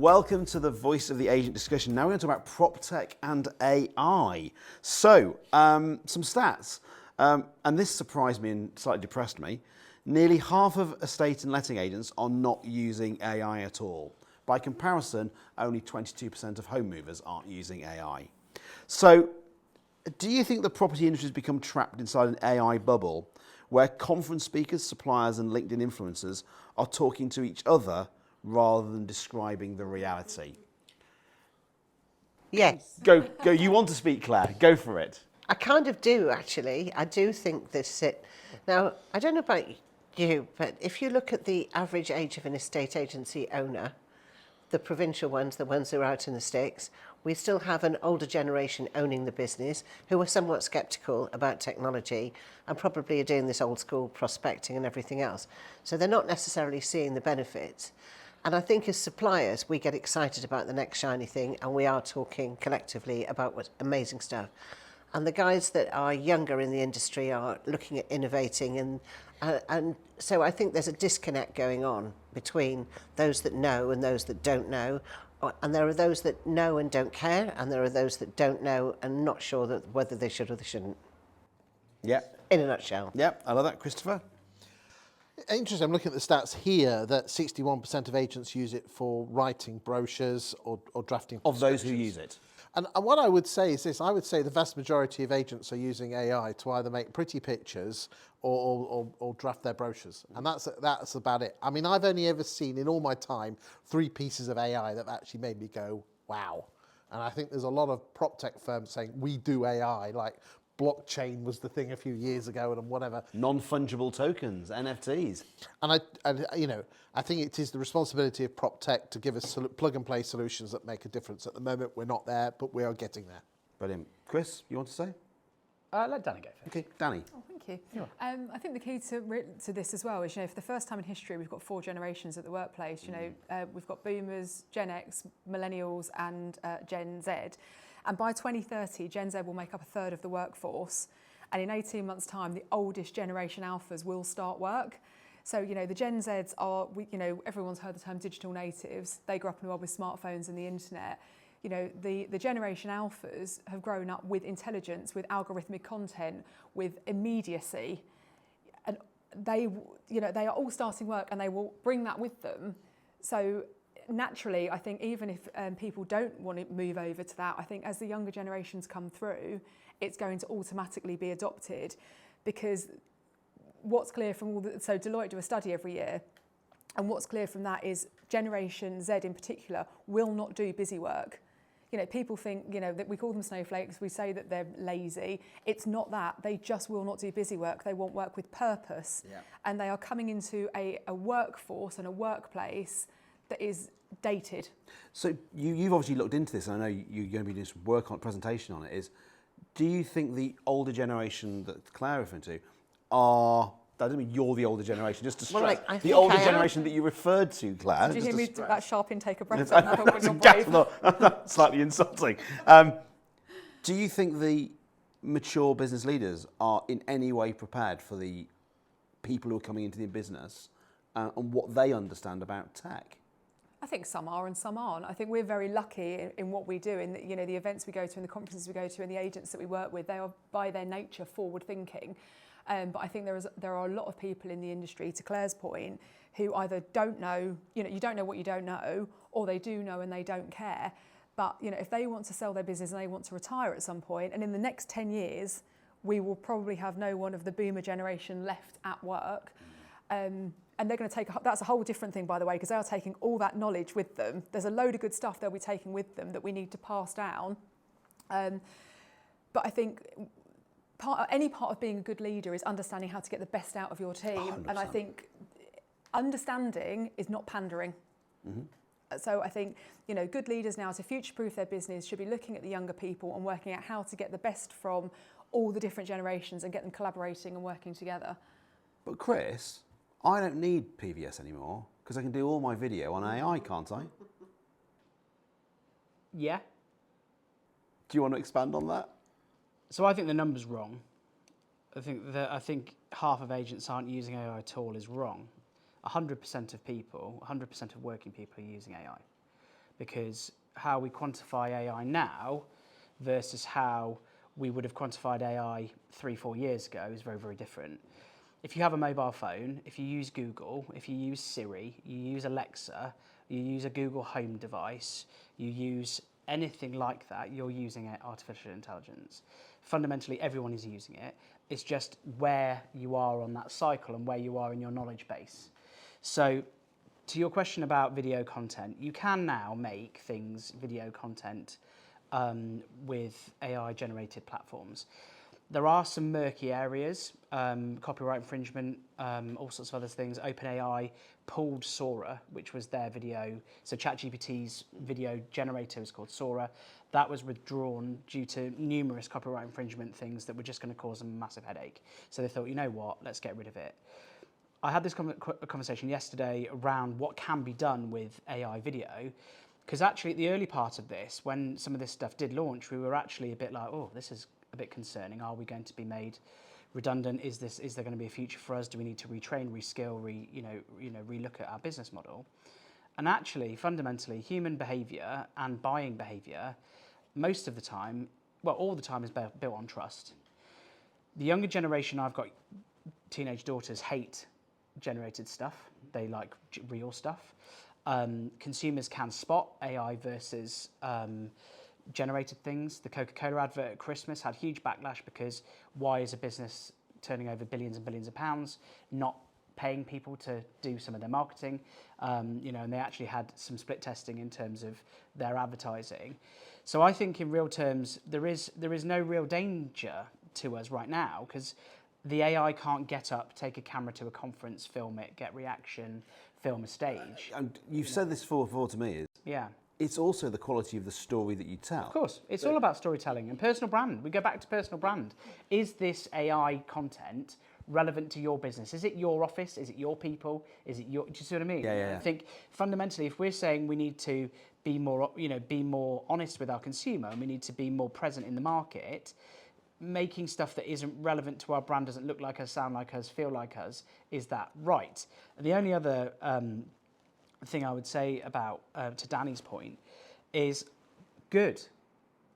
Welcome to the Voice of the Agent discussion. Now we're going to talk about PropTech and AI. So, some stats, and this surprised me and slightly depressed me. Nearly half of estate and letting agents are not using AI at all. By comparison, only 22% of home movers aren't using AI. So, do you think the property industry has become trapped inside an AI bubble where conference speakers, suppliers and LinkedIn influencers are talking to each other rather than describing the reality? Yes. Go. You want to speak, Claire? Go for it. I kind of do, actually. I do think this. Now, I don't know about you, but if you look at the average age of an estate agency owner, the provincial ones, the ones who are out in the sticks, we still have an older generation owning the business who are somewhat sceptical about technology and probably are doing this old school prospecting and everything else. So they're not necessarily seeing the benefits. And I think as suppliers, we get excited about the next shiny thing and we are talking collectively about what amazing stuff. And the guys that are younger in the industry are looking at innovating and so I think there's a disconnect going on between those that know and those that don't know. And there are those that know and don't care, and there are those that don't know and not sure that whether they should or they shouldn't. Yep. In a nutshell. Yep, I love that. Christopher? Interesting, I'm looking at the stats here that 61% of agents use it for writing brochures or drafting Of those who use it. And what I would say is this, I would say the vast majority of agents are using AI to either make pretty pictures or draft their brochures. And that's about it. I mean, I've only ever seen in all my time 3 pieces of AI that have actually made me go, wow. And I think there's a lot of PropTech firms saying, we do AI, like blockchain was the thing a few years ago and whatever. Non-fungible tokens, NFTs. And I think it is the responsibility of PropTech to give us plug-and-play solutions that make a difference. At the moment, we're not there, but we are getting there. Brilliant. Chris, you want to say? Let Danny go first. Okay, Danny. Oh, thank you. I think the key to this as well is, for the first time in history, we've got 4 generations at the workplace. We've got boomers, Gen X, millennials and Gen Z. And by 2030, Gen Z will make up a third of the workforce. And in 18 months' time, the oldest generation alphas will start work. So, the Gen Zs are, everyone's heard the term digital natives. They grew up in a world with smartphones and the internet. The generation alphas have grown up with intelligence, with algorithmic content, with immediacy. And they are all starting work and they will bring that with them. So naturally, I think even if people don't want to move over to that, I think as the younger generations come through, it's going to automatically be adopted, because what's clear from so Deloitte do a study every year, and what's clear from that is Generation Z in particular will not do busy work. People think, that we call them snowflakes, we say that they're lazy. It's not that. They just will not do busy work. They want work with purpose. Yeah. And they are coming into a workforce and a workplace that is dated. So you've obviously looked into this, and I know you're going to be doing some work on presentation on it. Do you think the older generation that Claire referred to are, I don't mean you're the older generation, just to stress, the older generation that you referred to, Claire. Did you hear me do that sharp intake of breath? Slightly insulting. Do you think the mature business leaders are in any way prepared for the people who are coming into the business and what they understand about tech? I think some are and some aren't. I think we're very lucky in what we do, in the events we go to and the conferences we go to and the agents that we work with. They are by their nature forward thinking. But I think there are a lot of people in the industry, to Claire's point, who either don't know, you don't know what you don't know, or they do know and they don't care. But if they want to sell their business and they want to retire at some point, and in the next 10 years, we will probably have no one of the boomer generation left at work. And they're going to that's a whole different thing, by the way, because they are taking all that knowledge with them. There's a load of good stuff they'll be taking with them that we need to pass down. But I think any part of being a good leader is understanding how to get the best out of your team. 100%. And I think understanding is not pandering. Mm-hmm. So I think, good leaders now, to future-proof their business, should be looking at the younger people and working out how to get the best from all the different generations and get them collaborating and working together. But Chris, I don't need PVS anymore because I can do all my video on AI, can't I? Yeah. Do you want to expand on that? So I think the number's wrong. I think half of agents aren't using AI at all is wrong. 100% of people, 100% of working people are using AI. because how we quantify AI now versus how we would have quantified AI 3-4 years ago is very, very different. If you have a mobile phone, if you use Google, if you use Siri, you use Alexa, you use a Google Home device, you use anything like that, you're using artificial intelligence. Fundamentally, everyone is using it. It's just where you are on that cycle and where you are in your knowledge base. So to your question about video content, you can now make video content with AI-generated platforms. There are some murky areas, copyright infringement, all sorts of other things. OpenAI pulled Sora, which was their video. So ChatGPT's video generator is called Sora. That was withdrawn due to numerous copyright infringement things that were just going to cause them a massive headache. So they thought, you know what, let's get rid of it. I had this conversation yesterday around what can be done with AI video, because actually at the early part of this, when some of this stuff did launch, we were actually a bit like, oh, this is a bit concerning. Are we going to be made redundant? Is there going to be a future for us? Do we need to retrain, reskill, relook at our business model? And actually, fundamentally, human behaviour and buying behaviour, most of the time, well, all the time, is built on trust. The younger generation, I've got teenage daughters, hate generated stuff. They like real stuff. Consumers can spot AI versus generated things. The Coca-Cola advert at Christmas had huge backlash because why is a business turning over billions and billions of pounds not paying people to do some of their marketing? And they actually had some split testing in terms of their advertising. So I think in real terms, there is no real danger to us right now, because the AI can't get up, take a camera to a conference, film it, get reaction, film a stage. And you've said this before to me, Yeah. it's also the quality of the story that you tell. Of course, it's all about storytelling and personal brand. We go back to personal brand. Is this AI content relevant to your business? Is it your office? Is it your people? Is it your? Do you see what I mean? Yeah. I think fundamentally, if we're saying we need to be more honest with our consumer, and we need to be more present in the market, making stuff that isn't relevant to our brand, doesn't look like us, sound like us, feel like us, is that right? And the only other thing I would say about, to Danny's point, is good,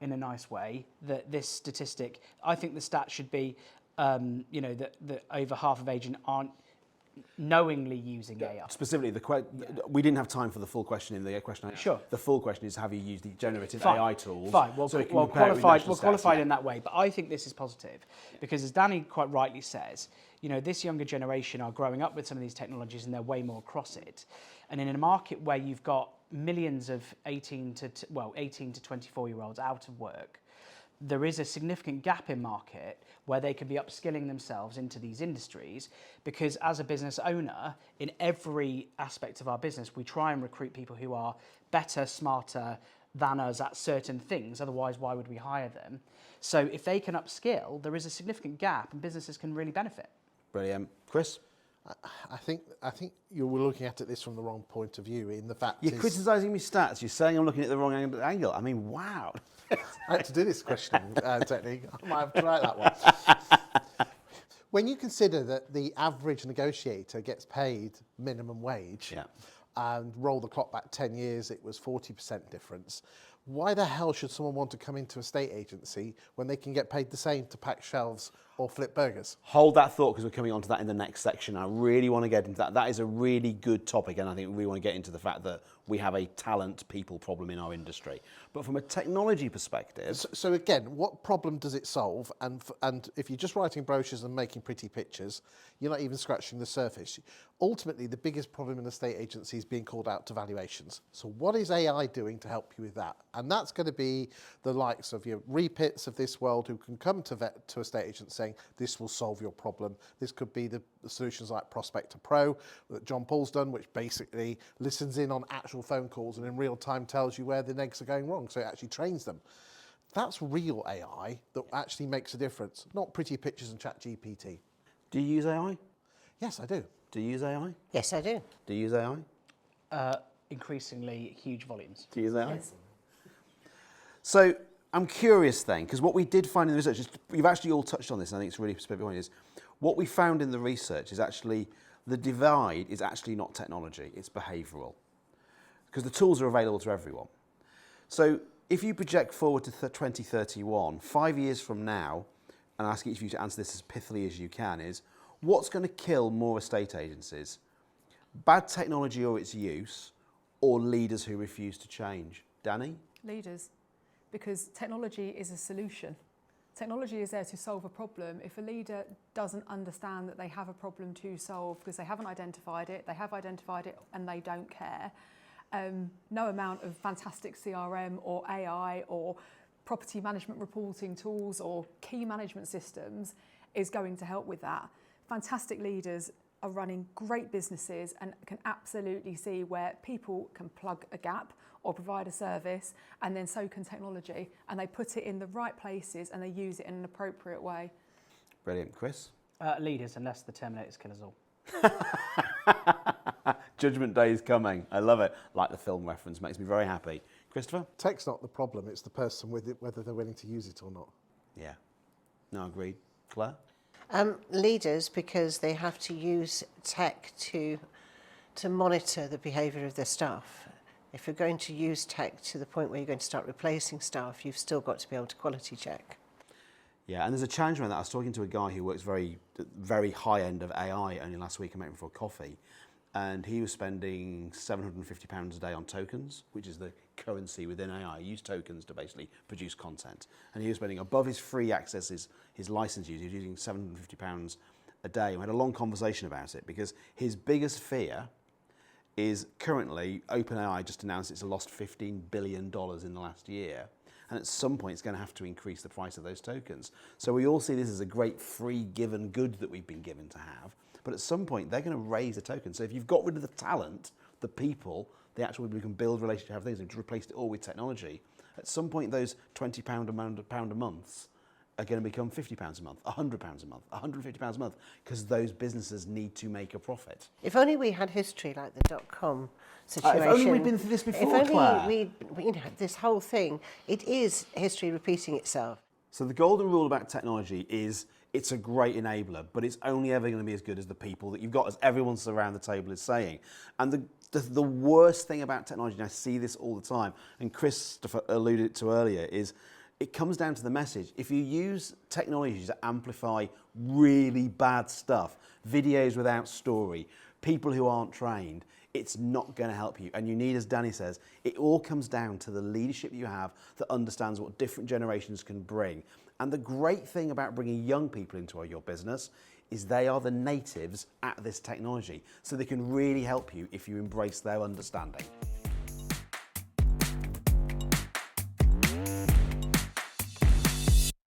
in a nice way, that this statistic, I think the stat should be, that over half of agents aren't knowingly using AI. Specifically, we didn't have time for the full question in the question. Sure. The full question is, have you used the generative Fine. AI tools? Fine. Well, so qualified in that way. But I think this is positive, because as Danny quite rightly says, this younger generation are growing up with some of these technologies and they're way more across it. And in a market where you've got millions of 18 to 24-year-olds out of work, there is a significant gap in market where they can be upskilling themselves into these industries, because as a business owner, in every aspect of our business, we try and recruit people who are better, smarter than us at certain things. Otherwise, why would we hire them? So if they can upskill, there is a significant gap and businesses can really benefit. Brilliant. Chris? I think you were looking at this from the wrong point of view. In the fact You're criticising me stats. You're saying I'm looking at the wrong angle. I mean, wow. I had to do this questioning technique. I might have tried that one. When you consider that the average negotiator gets paid minimum wage, and roll the clock back 10 years, it was 40% difference. Why the hell should someone want to come into a estate agency when they can get paid the same to pack shelves or flip burgers? Hold that thought, because we're coming on to that in the next section. I really want to get into that. That is a really good topic, and I think we really want to get into the fact that we have a talent people problem in our industry. But from a technology perspective... So again, what problem does it solve? And if you're just writing brochures and making pretty pictures, you're not even scratching the surface. Ultimately, the biggest problem in the estate agency is being called out to valuations. So what is AI doing to help you with that? And that's going to be the likes of your Repits of this world who can come to estate agents saying, this will solve your problem. This could be the solutions like Prospector Pro that John Paul's done, which basically listens in on actual phone calls and in real time tells you where the negs are going wrong. So it actually trains them. That's real AI that actually makes a difference, not pretty pictures and ChatGPT. Do you use AI? Yes, I do. Do you use AI? Yes, I do. Do you use AI? Increasingly huge volumes. Do you use AI? Yes. So I'm curious then, because what we did find in the research is, you've actually all touched on this, and I think it's a really specific point, is what we found in the research is actually the divide is actually not technology, it's behavioural. because the tools are available to everyone. So if you project forward to 2031, 5 years from now, and I ask each of you to answer this as pithily as you can, is what's going to kill more estate agencies? Bad technology or its use, or leaders who refuse to change? Danny? Leaders, because technology is a solution. Technology is there to solve a problem. If a leader doesn't understand that they have a problem to solve because they haven't identified it, and they don't care, no amount of fantastic CRM or AI or property management reporting tools or key management systems is going to help with that. Fantastic leaders are running great businesses and can absolutely see where people can plug a gap or provide a service, and then so can technology, and they put it in the right places and they use it in an appropriate way. Brilliant. Chris? Leaders, unless the Terminators kill us all. Judgment Day is coming. I love it. Like the film reference, makes me very happy. Christopher? Tech's not the problem, it's the person with it, whether they're willing to use it or not. Yeah. No, agreed. Claire? Leaders, because they have to use tech to monitor the behaviour of their staff. If you're going to use tech to the point where you're going to start replacing staff, you've still got to be able to quality check. Yeah, and there's a challenge around that. I was talking to a guy who works very high end of AI only last week. I met him for a coffee, and he was spending £750 a day on tokens, which is the currency within AI. He used tokens to basically produce content, and he was spending above his free access, his license use. He was using £750 a day. And we had a long conversation about it because his biggest fear is currently OpenAI just announced it's lost $15 billion in the last year. And at some point, it's going to have to increase the price of those tokens. So we all see this as a great free given good that we've been given to have. But at some point, they're going to raise the token. So if you've got rid of the talent, the people, the actual people who can build relationships, have things, and replaced it all with technology, at some point, those £20 a month are going to become £50 a month, £100 a month, £150 a month, because those businesses need to make a profit. If only we had history like the dot-com situation. If only we'd been through this before, If Claire. only this whole thing, it is history repeating itself. So the golden rule about technology is it's a great enabler, but it's only ever going to be as good as the people that you've got, as everyone around the table is saying. And the worst thing about technology, and I see this all the time, and Christopher alluded to earlier, is it comes down to the message. If you use technology to amplify really bad stuff, videos without story, people who aren't trained, it's not going to help you. And you need, as Danny says, it all comes down to the leadership you have that understands what different generations can bring. And the great thing about bringing young people into your business is they are the natives at this technology. So they can really help you if you embrace their understanding.